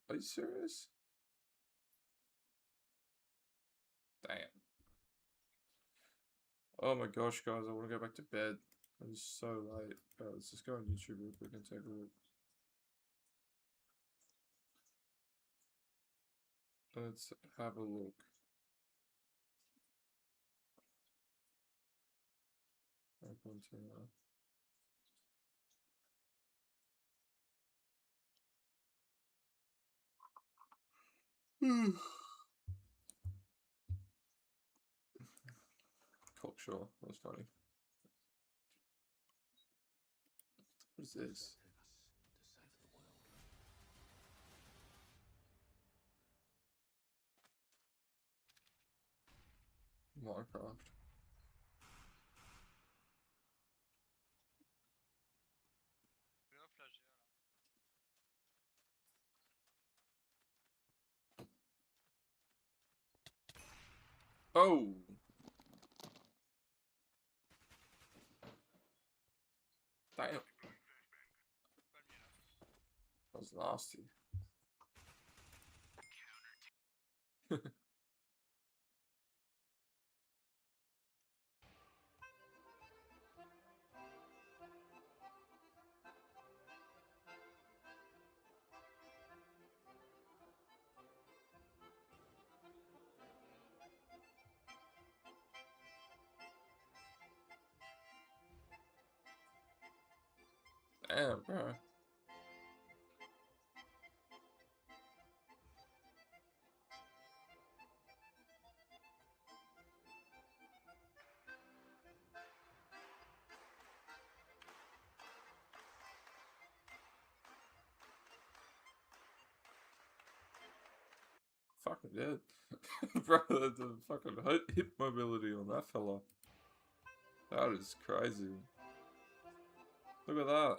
Are you serious? Damn. Oh my gosh, guys, I want to go back to bed. It's so late. Let's just go on YouTube real quick and take a look. Let's have a look. I'll continue. Cocksure, that's funny. What is this? Minecraft. Oh! Damn. That was nasty. Damn, bro. Fucking dead. Bro, the fucking hip mobility on that fella. That is crazy. Look at that.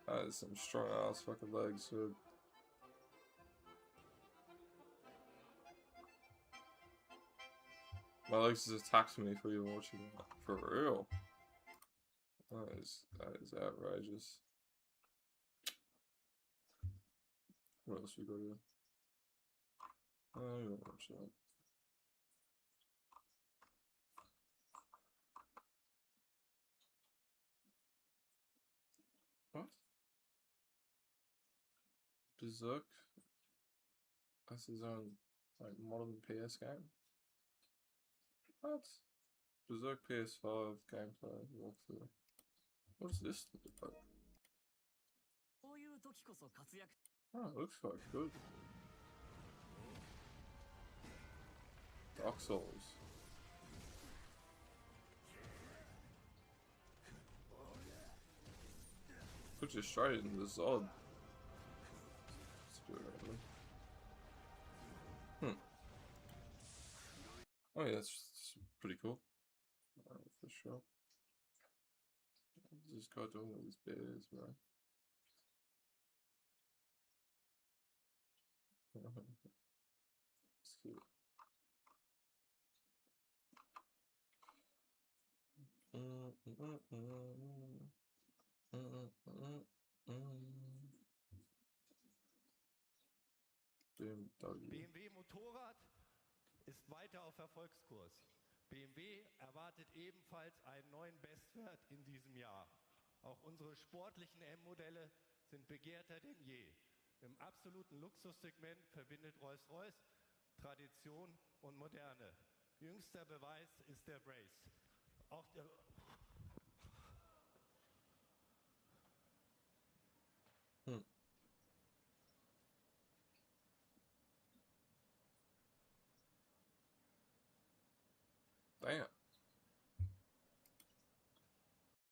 That is some strong ass fucking legs, dude. My legs just attacked me for you watching that. For real. That is outrageous. What else we got here? Oh, you don't watch that. What? Berserk? That's his own, like, modern PS game? What? Berserk PS5 gameplay walkthrough. What does this look like? Oh, it looks quite good. Dark Souls. Put you straight into the Zod. Let's do it right now. Oh yeah, that's pretty cool. For sure. Just got doing all these bears, bro. It's cute. BMW Motorrad ist weiter auf Erfolgskurs. BMW erwartet ebenfalls einen neuen Bestwert in diesem Jahr. Auch unsere sportlichen M-Modelle sind begehrter denn je. Im absoluten Luxussegment verbindet Rolls-Royce Tradition und Moderne. Jüngster Beweis ist der Brace. Auch der Damn.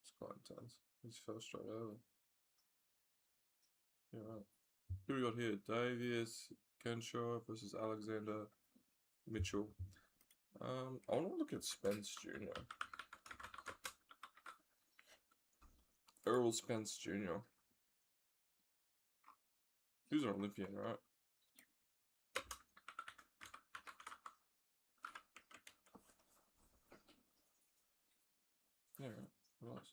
It's quite intense. He's fell straight over. Yeah, right. Who we got here? Davies Kenshaw versus Alexander Mitchell. I want to look at Spence Jr. Errol Spence Jr. He was an Olympian, right? Yeah, nice.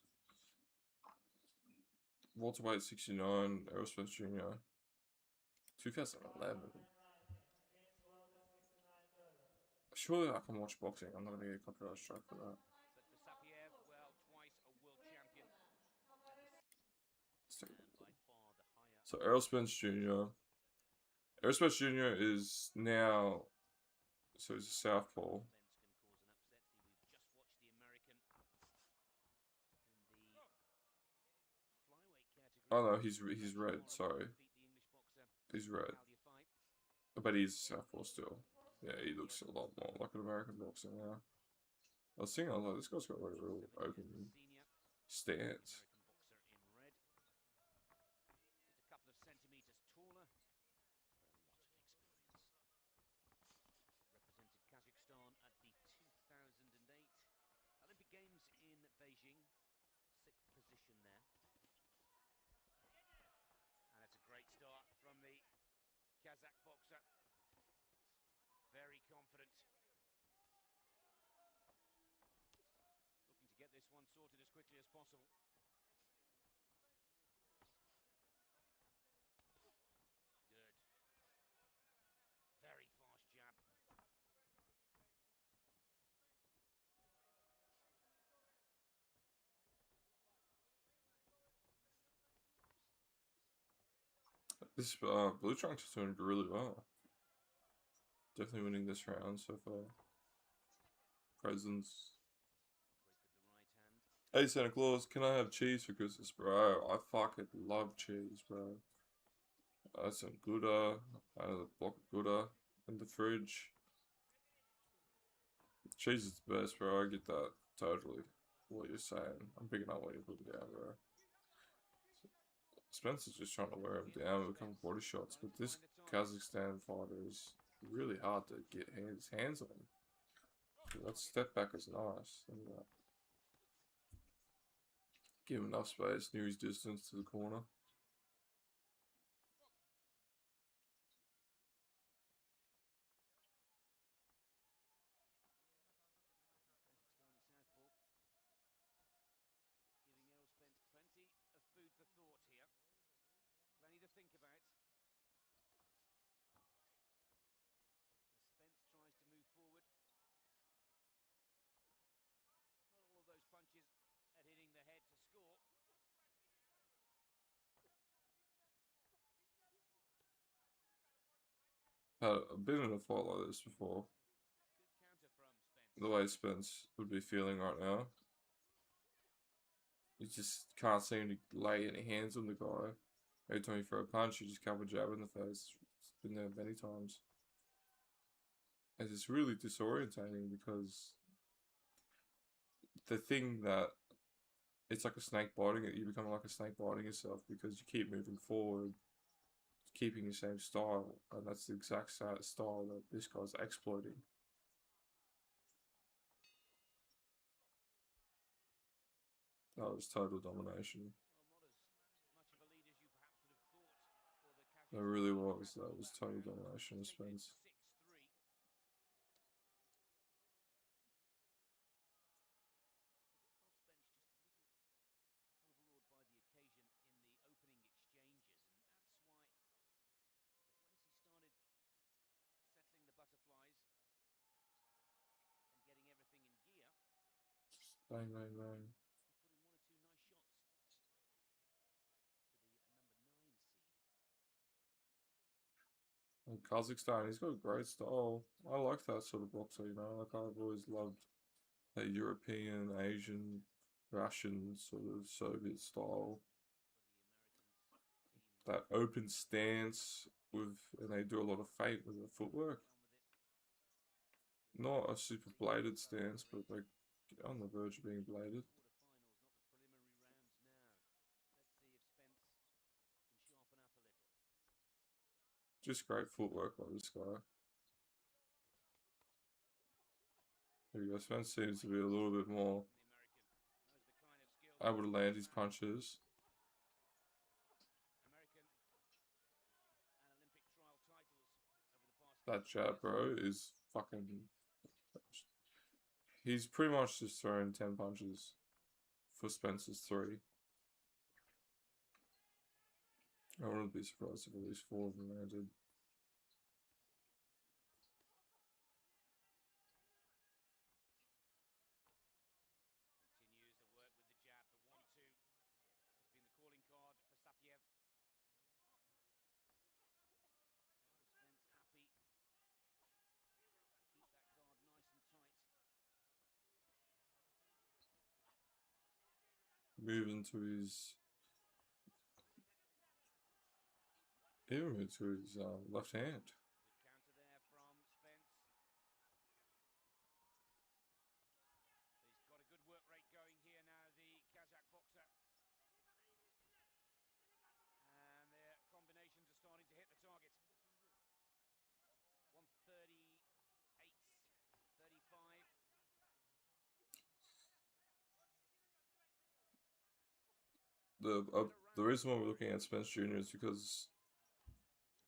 Welterweight 69, Errol Spence Jr. 2011. Surely I can watch boxing. I'm not gonna get a copyright strike for that. So Errol Spence Jr. Errol Spence Jr. is now, so he's a southpaw. Oh no, he's red. Sorry, he's red, but he's a southpaw still. Yeah, he looks a lot more like an American boxer now. I was thinking, I was like, this guy's got like a real open stance. This Blue Trunks is doing really well. Definitely winning this round so far. Presents. Hey Santa Claus, can I have cheese for Christmas, bro? I fucking love cheese, bro. That's some Gouda. I have a block of Gouda in the fridge. Cheese is the best, bro. I get that totally. What you're saying. I'm picking up what you're putting down, bro. Spencer's just trying to wear him down with a couple body shots, but this Kazakhstan fighter is really hard to get his hands on. That step back is nice. Give him enough space near his distance to the corner. I've been in a fight like this before. The way Spence would be feeling right now. You just can't seem to lay any hands on the guy. Every time you throw a punch, you just cover a jab in the face. It's been there many times. And it's really disorientating because the thing that it's like a snake biting it, you become like a snake biting yourself because you keep moving forward, keeping your same style, and that's the exact style that this guy's exploiting. That was total domination. That really was. That was total domination of Spence. Bang, bang, bang. And Kazakhstan, he's got a great style. I like that sort of boxer, you know. Like I've always loved that European, Asian, Russian sort of Soviet style. That open stance with, and they do a lot of feint with the footwork. not a super bladed stance, but like on the verge of being bladed. Just great footwork by this guy. There we go. Spence seems to be a little bit more able to land his punches. That jab, bro, is fucking. He's pretty much just throwing 10 punches for Spence's 3. I wouldn't be surprised if at least 4 of them landed. Moving to his left hand. The reason why we're looking at Spence Jr. is because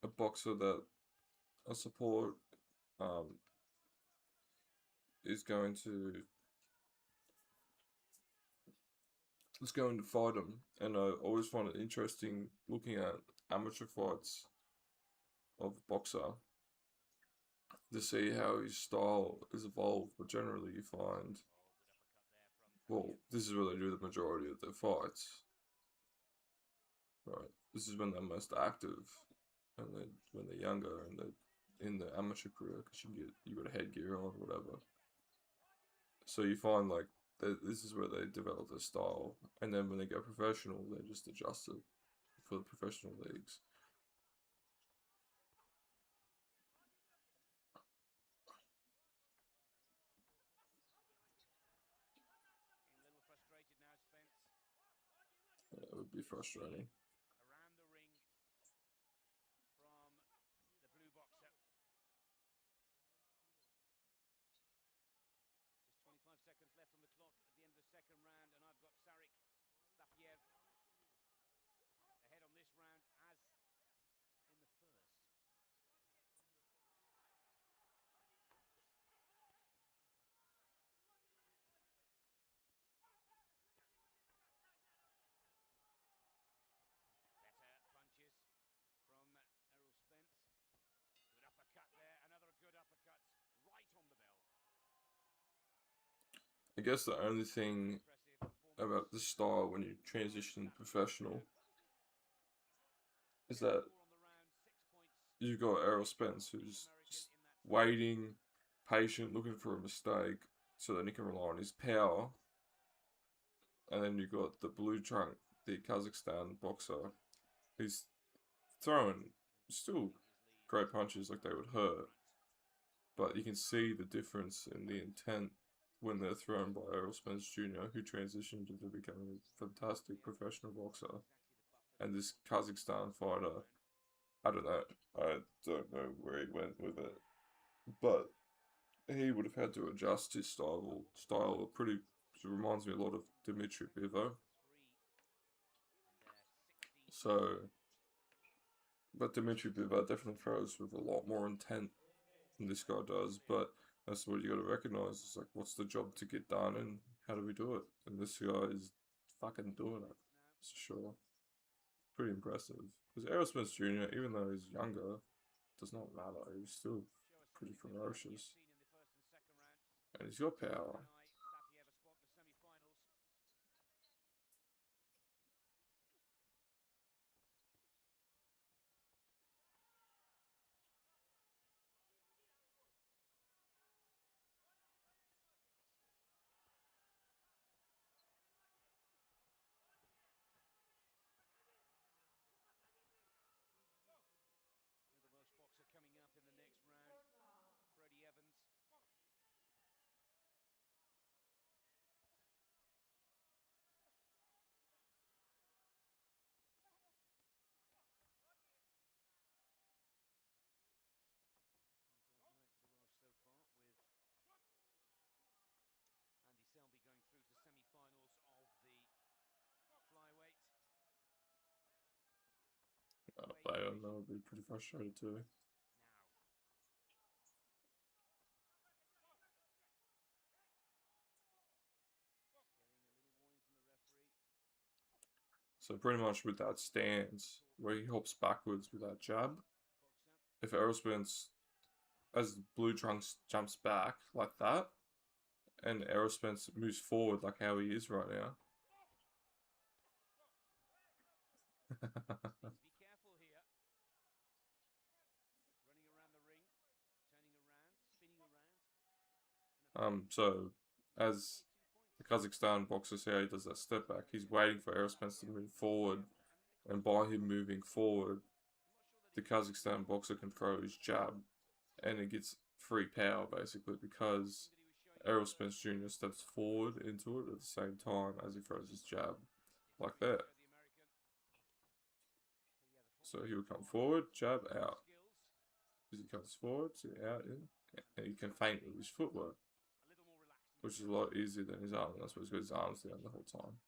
a boxer that I support is going to fight him, and I always find it interesting looking at amateur fights of a boxer to see how his style is evolved. But generally, you find, well, this is where they do the majority of their fights, right? This is when they're most active, and then when they're younger and they're in the amateur career, because you got a headgear on, whatever. So you find like this is where they develop their style, and then when they go professional, they just adjust it for the professional leagues. Yeah, it would be frustrating. I guess the only thing about this style when you transition to professional is that you've got Errol Spence who's just waiting, patient, looking for a mistake so that he can rely on his power. And then you've got the blue trunk, the Kazakhstan boxer, who's throwing still great punches like they would hurt. But you can see the difference in the intent when they're thrown by Errol Spence Jr., who transitioned into becoming a fantastic professional boxer. And this Kazakhstan fighter, I don't know where he went with it, but he would have had to adjust his style pretty. It reminds me a lot of Dmitry Bivol. So, but Dmitry Bivol definitely throws with a lot more intent than this guy does. But that's what you got to recognize. It's like, what's the job to get done, and how do we do it? And this guy is fucking doing it, for sure. Pretty impressive. Because Aerosmith Jr., even though he's younger, does not matter. He's still pretty ferocious. And he's got power. Yeah, no, I'd be pretty frustrated too. So pretty much with that stance, where he hops backwards with that jab, if Errol Spence, as Blue Trunks jumps back like that, and Errol Spence moves forward like how he is right now. So as the Kazakhstan boxer see how he does that step back, he's waiting for Errol Spence to move forward, and by him moving forward, the Kazakhstan boxer can throw his jab, and it gets free power basically because Errol Spence Jr. steps forward into it at the same time as he throws his jab, like that. So he will come forward, jab, out. As he comes forward, so out, in, and he can feint with his footwork, which is a lot easier than his arm. That's why he's got his arms down the whole time.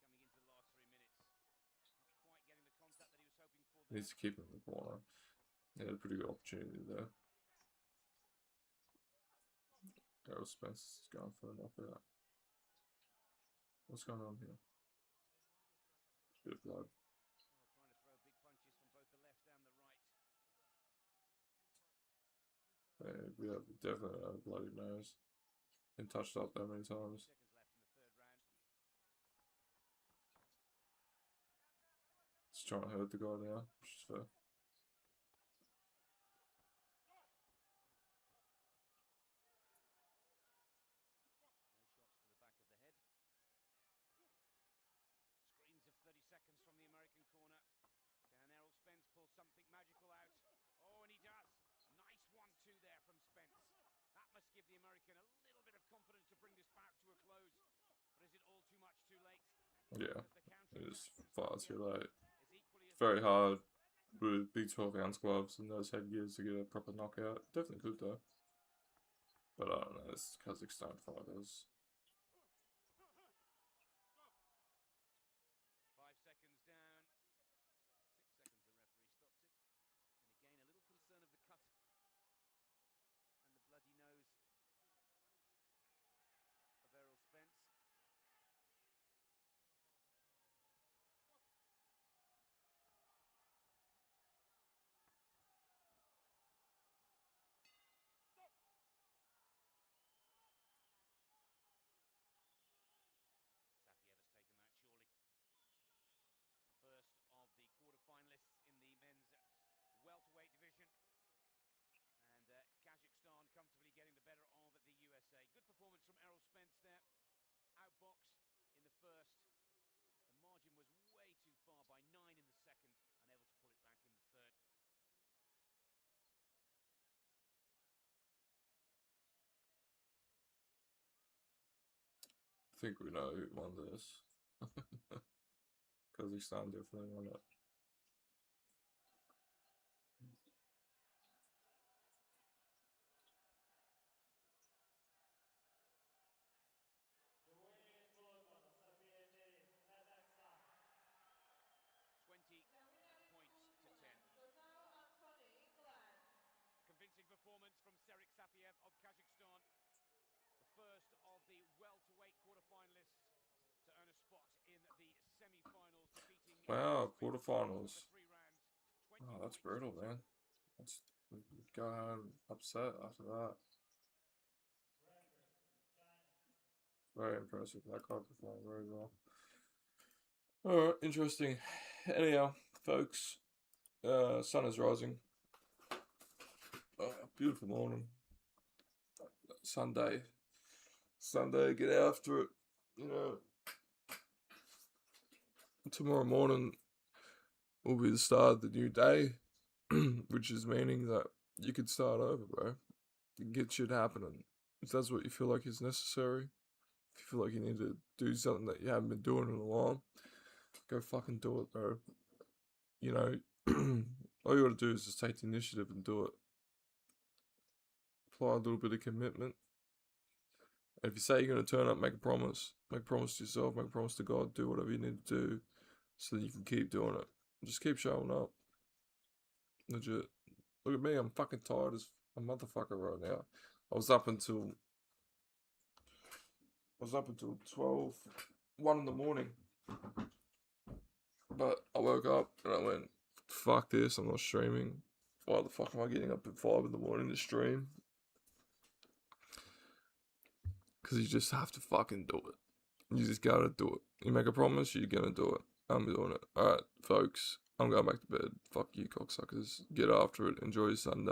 He needs to keep him in the corner. He had a pretty good opportunity there. Errol Spence is going for a knockout. What's going on here? Bit of blood. Yeah, we have definitely a bloody nose. Been touched up that many times. Just trying to hurt the guy now, which is fair. Yeah, it is far too late. Very hard with big 12-ounce gloves and those headgears to get a proper knockout. Definitely could though. But I don't know, it's Kazakhstan fighters. I think we know who won this. Kazakhstan definitely won it. The winning score for the CPSA Kazakhstan. The winner is Sultan Total Anthony England. Convincing performance from Serik Sapiev of Kazakhstan, the first of the welterweight quarterfinalists to earn a spot in the semi-finals, defeating Wow, quarterfinals. Oh, that's brutal, man. Let's go home upset after that. Referee from China. Very impressive. That guy performed very well. Alright, interesting. Anyhow, folks, sun is rising. Beautiful morning. Sunday, get after it. You know, tomorrow morning will be the start of the new day, which is meaning that you could start over, bro. You can get shit happening. If that's what you feel like is necessary, if you feel like you need to do something that you haven't been doing in a while, go fucking do it, bro. You know, all you gotta do is just take the initiative and do it. Apply a little bit of commitment. And if you say you're gonna turn up, make a promise. Make a promise to yourself, make a promise to God, do whatever you need to do so that you can keep doing it. Just keep showing up. Legit. Look at me, I'm fucking tired as a motherfucker right now. I was up until 12, 1 in the morning. But I woke up and I went, fuck this, I'm not streaming. Why the fuck am I getting up at 5 in the morning to stream? Because you just have to fucking do it. You just gotta do it. You make a promise, you're gonna do it. I'm doing it. Alright, folks, I'm going back to bed. Fuck you, cocksuckers. Get after it. Enjoy your Sunday.